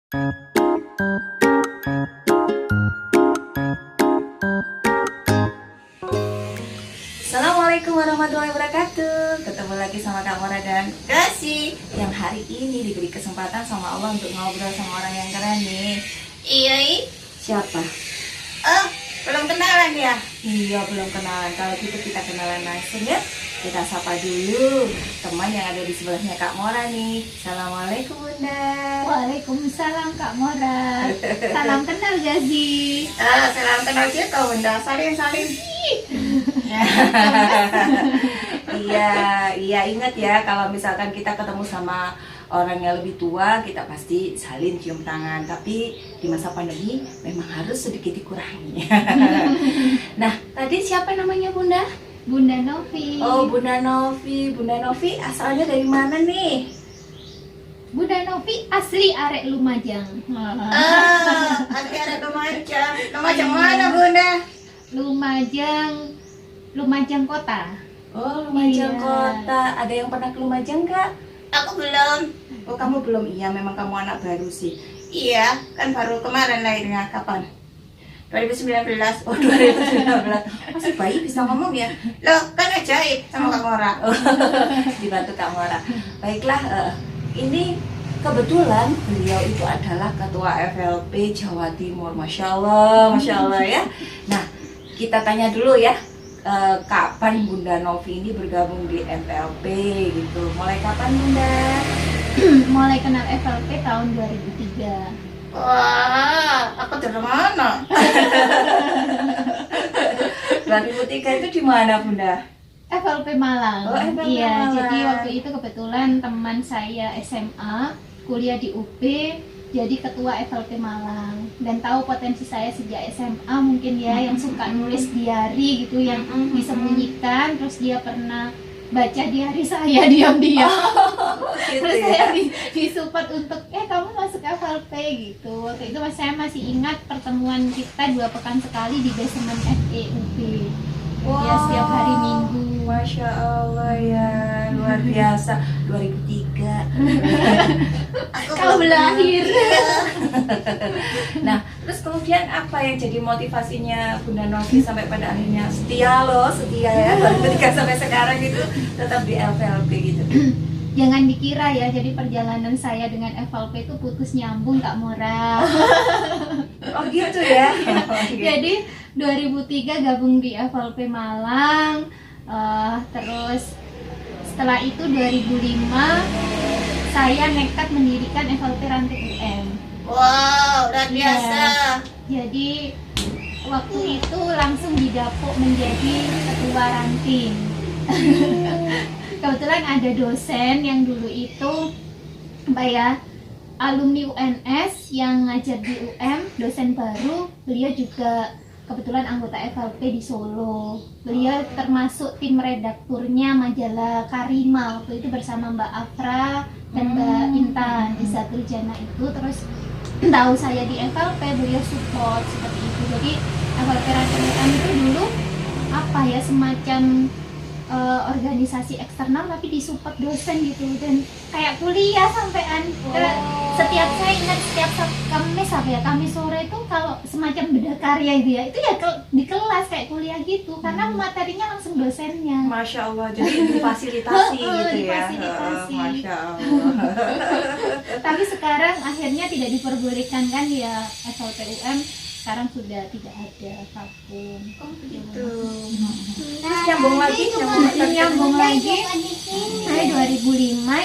Assalamualaikum warahmatullahi wabarakatuh. Ketemu lagi sama Kak Mora dan Kasih, yang hari ini diberi kesempatan sama Allah untuk ngobrol sama orang yang keren nih. Iya, Siapa? belum kenalan ya? Iya, belum kenalan. Kalau gitu kita kenalan langsung ya. Kita sapa dulu teman yang ada di sebelahnya Kak Mora nih. Assalamualaikum Bunda. Waalaikumsalam Kak Mora. Salam kenal Gazi. Salam kenal kita Bunda. Salim. Iya, ingat ya kalau misalkan kita ketemu sama orang yang lebih tua, kita pasti saling cium tangan. Tapi di masa pandemi memang harus sedikit dikurangi. Nah, tadi siapa namanya Bunda? Bunda Novi. Oh, Bunda Novi. Bunda Novi asalnya dari mana nih? Bunda Novi asli arek Lumajang. Ada Lumajang. Lumajang mana Bunda? Lumajang kota. Oh, Lumajang Iya. kota. Ada yang pernah ke Lumajang Kak? Aku belum. Oh, kamu belum? Iya, memang kamu anak baru sih. Iya, kan baru kemarin lahirnya. Kapan? 2019. Oh, 2019. Masih bayi bisa ngomong ya? Loh, kan ajaib sama Kak Mora. Dibantu Kak Mora. Baiklah, ini kebetulan beliau itu adalah ketua FLP Jawa Timur. Masya Allah ya. Nah, kita tanya dulu ya, kapan Bunda Novi ini bergabung di FLP gitu? Mulai kapan Bunda? Mulai kenal FLP tahun 2003. Wah, aku dari mana? 2003 itu di mana Bunda? FLP Malang. Oh, FLP Iya, Malang. jadi waktu itu kebetulan teman saya SMA kuliah di UP jadi ketua FLP Malang dan tahu potensi saya sejak SMA mungkin ya, yang suka nulis diary gitu, yang disembunyikan. Terus dia pernah baca diary saya diam-diam. Gitu Terus ya? saya disupport untuk kamu masuk FLP gitu. Waktu itu saya masih ingat pertemuan kita 2 pekan sekali di basement FEUP. Ya, setiap hari Minggu. Masya Allah ya, luar biasa. 2003. Kalau belahir. Nah, terus kemudian apa yang jadi motivasinya Bunda Novi sampai pada akhirnya setia ya 2003 sampai sekarang itu tetap di FLP gitu? Jangan dikira ya, jadi perjalanan saya dengan FLP itu putus nyambung Kak Mora. Oh gitu ya. Jadi 2003 gabung di FLP Malang, terus setelah itu 2005 saya nekat mendirikan FLP Ranting UM. Wow, luar biasa. Jadi waktu itu langsung didapuk menjadi ketua ranting. Kebetulan ada dosen yang dulu itu alumni UNS yang ngajar di UM, dosen baru. Beliau juga kebetulan anggota FLP di Solo. Beliau termasuk tim redakturnya majalah Karima waktu itu bersama Mbak Afra dan Mbak Intan Izatul Jana itu. Terus tahu saya di FLP, beliau support seperti itu. Jadi FLP Ranting UM itu dulu semacam organisasi eksternal tapi disupport dosen gitu, dan kayak kuliah sampean. Setiap saya ingat setiap Kamis sore itu kalau semacam beda karya itu ya di kelas kayak kuliah gitu, karena materinya langsung dosennya. Masya Allah, jadi difasilitasi gitu ya. Difasilitasi. Masya Allah. Tapi sekarang akhirnya tidak diperbolehkan kan ya, FLP UM sekarang sudah tidak ada vakum. Oh begitu. Terus nyambung lagi. Saya 2005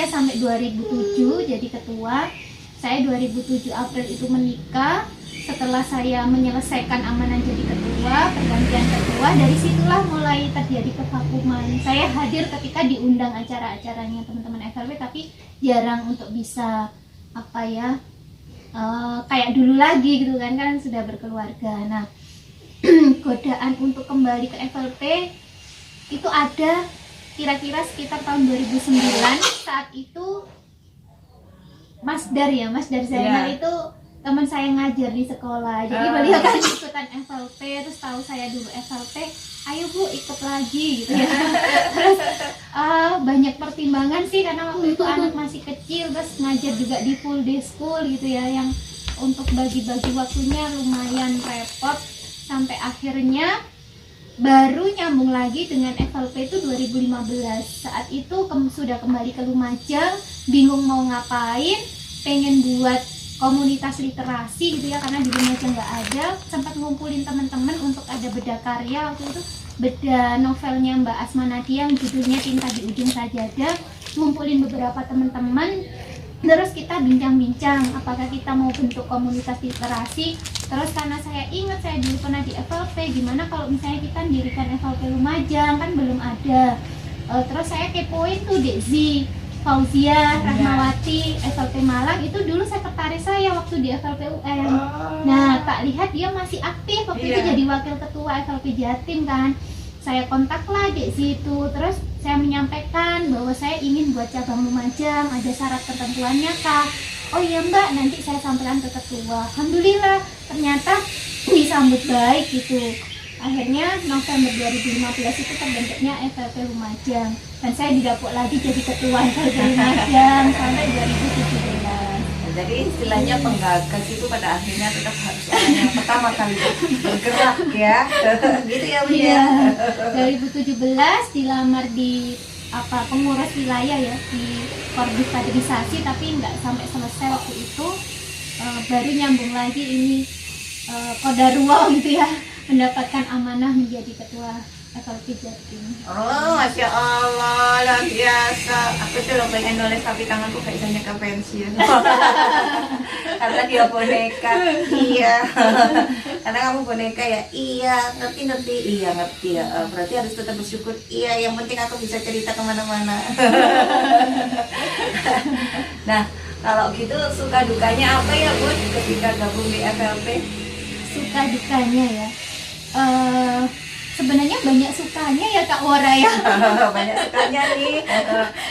ya sampai 2007 jadi ketua. Saya 2007 April itu menikah. Setelah saya menyelesaikan amanah jadi ketua, pergantian ketua, dari situlah mulai terjadi kevakuman. Saya hadir ketika diundang acara-acaranya teman-teman FLP, tapi jarang untuk bisa kayak dulu lagi gitu kan sudah berkeluarga. Nah, godaan untuk kembali ke FLP itu ada kira-kira sekitar tahun 2009. Saat itu Mas Dar Zainal itu teman saya ngajar di sekolah. Jadi beliau kan ikutan FLP, terus tahu saya dulu FLP, ayo Bu ikut lagi gitu ya. Terus banyak pertimbangan sih karena waktu itu anak masih kecil, terus ngajar juga di full day school gitu ya, yang untuk bagi-bagi waktunya lumayan repot, sampai akhirnya baru nyambung lagi dengan FLP itu 2015. Saat itu sudah kembali ke Lumajang, bingung mau ngapain, pengen buat komunitas literasi gitu ya, karena di Lumajang nggak ada. Sempat ngumpulin teman-teman untuk ada beda karya, waktu itu beda novelnya Mbak Asma Nadia yang judulnya Cinta di Ujung Sajadah. Ngumpulin beberapa teman-teman, terus kita bincang-bincang apakah kita mau bentuk komunitas literasi. Terus karena saya ingat saya dulu pernah di FLP, gimana kalau misalnya kita mendirikan FLP Lumajang, kan belum ada. Terus saya kepoin tuh Dezi, Fauzia, Rahmawati, FLP Malang, itu dulu sekretaris saya waktu di FLP UM. Nah, tak lihat dia masih aktif waktu itu jadi wakil ketua FLP Jatim kan. Saya kontaklah di situ, terus saya menyampaikan bahwa saya ingin buat cabang Lumajang, ada syarat ketentuannya Kak. Oh iya Mbak, nanti saya sampaikan ke ketua. Alhamdulillah, ternyata disambut baik gitu. Akhirnya November 2015 itu terbentuknya FLP Lumajang, dan saya didapuk lagi jadi ketua FLP Lumajang sampai 2017. Jadi istilahnya penggagas itu pada akhirnya tetap harus orang yang pertama kali bergerak ya. Gitu ya Bu ya. 2017 dilamar di pengurus wilayah ya, di Korbis Kaderisasi, tapi nggak sampai selesai waktu itu. Baru nyambung lagi ini Kodarullah gitu ya, mendapatkan amanah menjadi ketua FLP Jatim. Oh, Masya Allah, luar biasa. Aku tuh loh pengen nulis tapi tanganku kayak isanya ke pensiun. Karena dia boneka, iya. Karena kamu boneka ya, iya. Ngerti, iya ngerti ya. Berarti harus tetap bersyukur, iya. Yang penting aku bisa cerita kemana-mana. Nah, kalau gitu suka dukanya apa ya Bun ketika gabung di FLP? Suka dukanya ya, sebenarnya banyak sukanya ya Kak Wara ya. Banyak sukanya nih,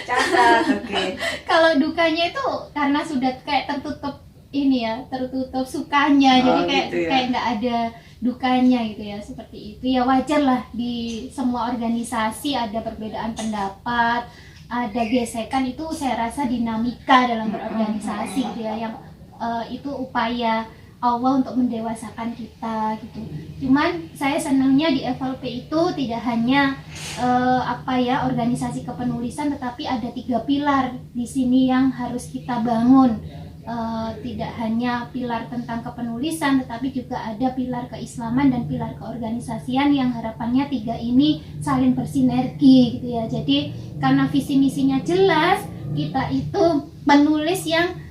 catat, oke. Kalau dukanya itu karena sudah kayak tertutup ini ya, tertutup sukanya, jadi kayak gitu ya. kayak nggak ada dukanya gitu ya, seperti itu ya. Wajar lah, di semua organisasi ada perbedaan pendapat, ada gesekan, itu saya rasa dinamika dalam berorganisasi gitu ya, yang itu upaya Allah untuk mendewasakan kita gitu. Cuman saya senangnya di FLP itu tidak hanya organisasi kepenulisan, tetapi ada 3 pilar di sini yang harus kita bangun. Tidak hanya pilar tentang kepenulisan, tetapi juga ada pilar keislaman dan pilar keorganisasian yang harapannya 3 ini saling bersinergi gitu ya. Jadi karena visi misinya jelas, kita itu penulis yang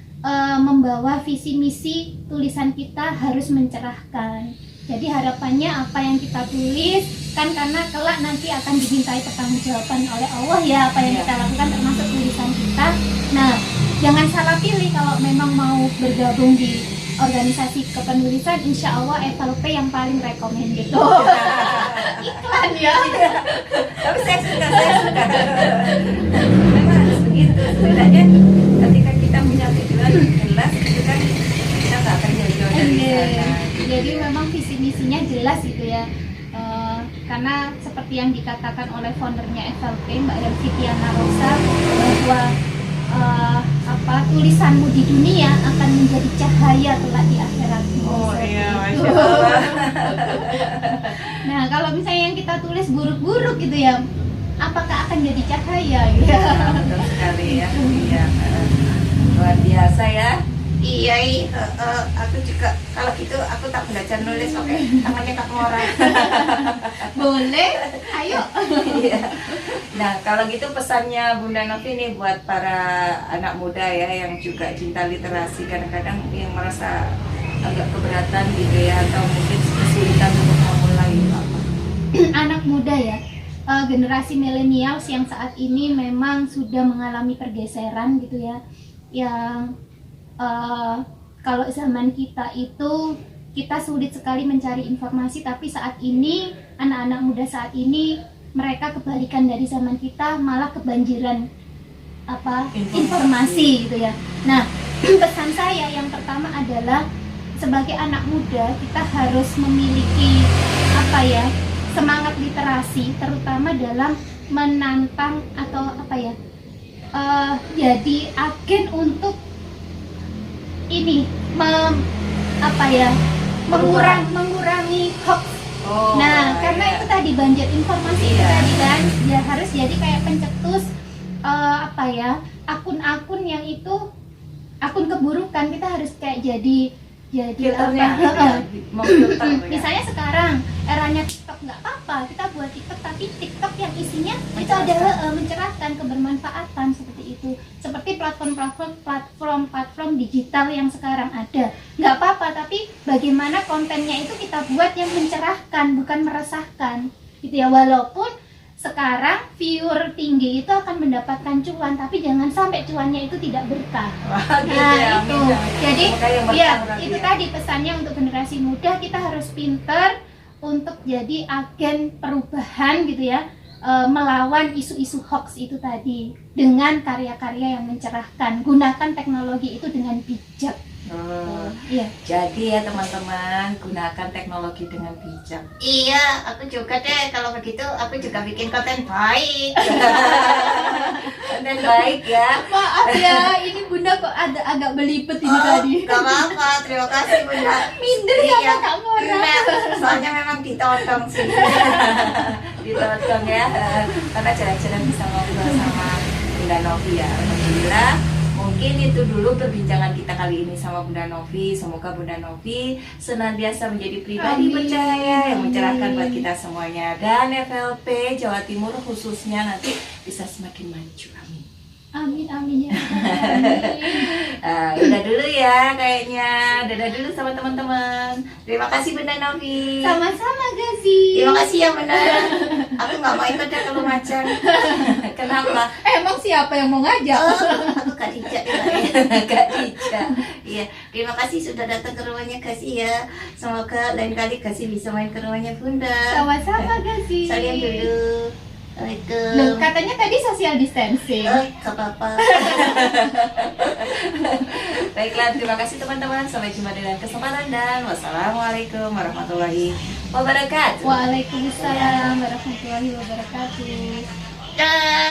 membawa visi misi tulisan kita harus mencerahkan. Jadi harapannya apa yang kita tulis kan, karena kelak nanti akan dimintai pertanggungjawaban oleh Allah ya apa yang kita lakukan, termasuk tulisan kita. Nah, jangan salah pilih kalau memang mau bergabung di organisasi kepenulisan, insya Allah FLP yang paling rekomen gitu. Iklan ya. Tapi saya suka. Memang harus begitu. Sebenarnya ketika kita punya tujuan jelas, itu kan kita nggak akan jauh-jauh dari sana. Jadi memang visi misinya jelas gitu ya. Karena seperti yang dikatakan oleh foundernya FLP, Mbak Elvitiana Rosa, bahwa tulisanmu di dunia akan menjadi cahaya kelak di akhiratmu. Oh iya, itu. Masya Allah. Nah, kalau misalnya yang kita tulis buruk-buruk gitu ya, apakah akan jadi cahaya gitu? Betul sekali ya. Iya. Luar biasa ya. Iya, aku juga kalau gitu aku tak belajar nulis pakai tangannya Kak Mora. Boleh, ayo. Iya. Nah, kalau gitu pesannya Bunda Novi nih buat para anak muda ya yang juga cinta literasi, kadang-kadang yang merasa agak keberatan gitu ya, atau mungkin kesulitan untuk memulai apa? Anak muda ya, generasi milenials yang saat ini memang sudah mengalami pergeseran gitu ya, yang kalau zaman kita itu kita sulit sekali mencari informasi, tapi saat ini anak-anak muda saat ini mereka kebalikan dari zaman kita, malah kebanjiran informasi gitu ya. Nah, pesan saya yang pertama adalah sebagai anak muda kita harus memiliki semangat literasi, terutama dalam menantang atau apa ya, jadi agen untuk ini mengurangi hoax. Nah, karena itu tadi banjir informasi itu tadi kan, ya harus jadi kayak pencetus akun-akun yang itu akun keburukan, kita harus kayak jadi misalnya sekarang eranya TikTok, nggak apa-apa kita buat TikTok, tapi TikTok yang isinya itu adalah mencerahkan, kebermanfaatan, seperti itu. Seperti platform digital yang sekarang ada, nggak apa-apa, tapi bagaimana kontennya itu kita buat yang mencerahkan, bukan meresahkan gitu ya. Walaupun sekarang viewer tinggi itu akan mendapatkan cuan, tapi jangan sampai cuannya itu tidak berkah. Itu. Jadi ya itu tadi pesannya untuk generasi muda, kita harus pinter untuk jadi agen perubahan gitu ya, melawan isu-isu hoax itu tadi dengan karya-karya yang mencerahkan. Gunakan teknologi itu dengan bijak. Iya. Jadi ya teman-teman, gunakan teknologi dengan bijak. Iya, aku juga deh. Kalau begitu, aku juga bikin konten baik. Konten baik ya. Maaf ya, ini Bunda kok ada agak belibet ini tadi. Gak apa-apa, terima kasih Bunda. Minder ya Kak Mora. Soalnya memang ditotong sih. Ditotong ya, karena jarang-jarang bisa ngobrol sama Bunda Novi ya. Alhamdulillah. Mungkin itu dulu perbincangan kita kali ini sama Bunda Novi. Semoga Bunda Novi senantiasa menjadi pribadi percaya yang mencerahkan buat kita semuanya, dan FLP Jawa Timur khususnya nanti bisa semakin maju. Amin. Amin amin ya. Udah dulu ya kayaknya. Dadah dulu sama teman-teman. Terima kasih Bunda Novi. Sama-sama Gazi. Terima kasih ya Bunda. Aku nggak mau ikut deh ke Lumajang. Kenapa? Emang siapa yang mau ngajak? Aku Kak Dija. Kak Ica. Iya, terima kasih sudah datang ke rumahnya Gazi ya. Semoga lain kali Gazi bisa main ke rumahnya Bunda. Sama-sama Gazi. Salam dulu. Loh, Assalamualaikum. katanya tadi social distancing. Gak apa-apa. Baiklah, terima kasih teman-teman. Sampai jumpa dengan kesempatan dan wassalamualaikum warahmatullahi wabarakatuh. Waalaikumsalam warahmatullahi wabarakatuh. Dah.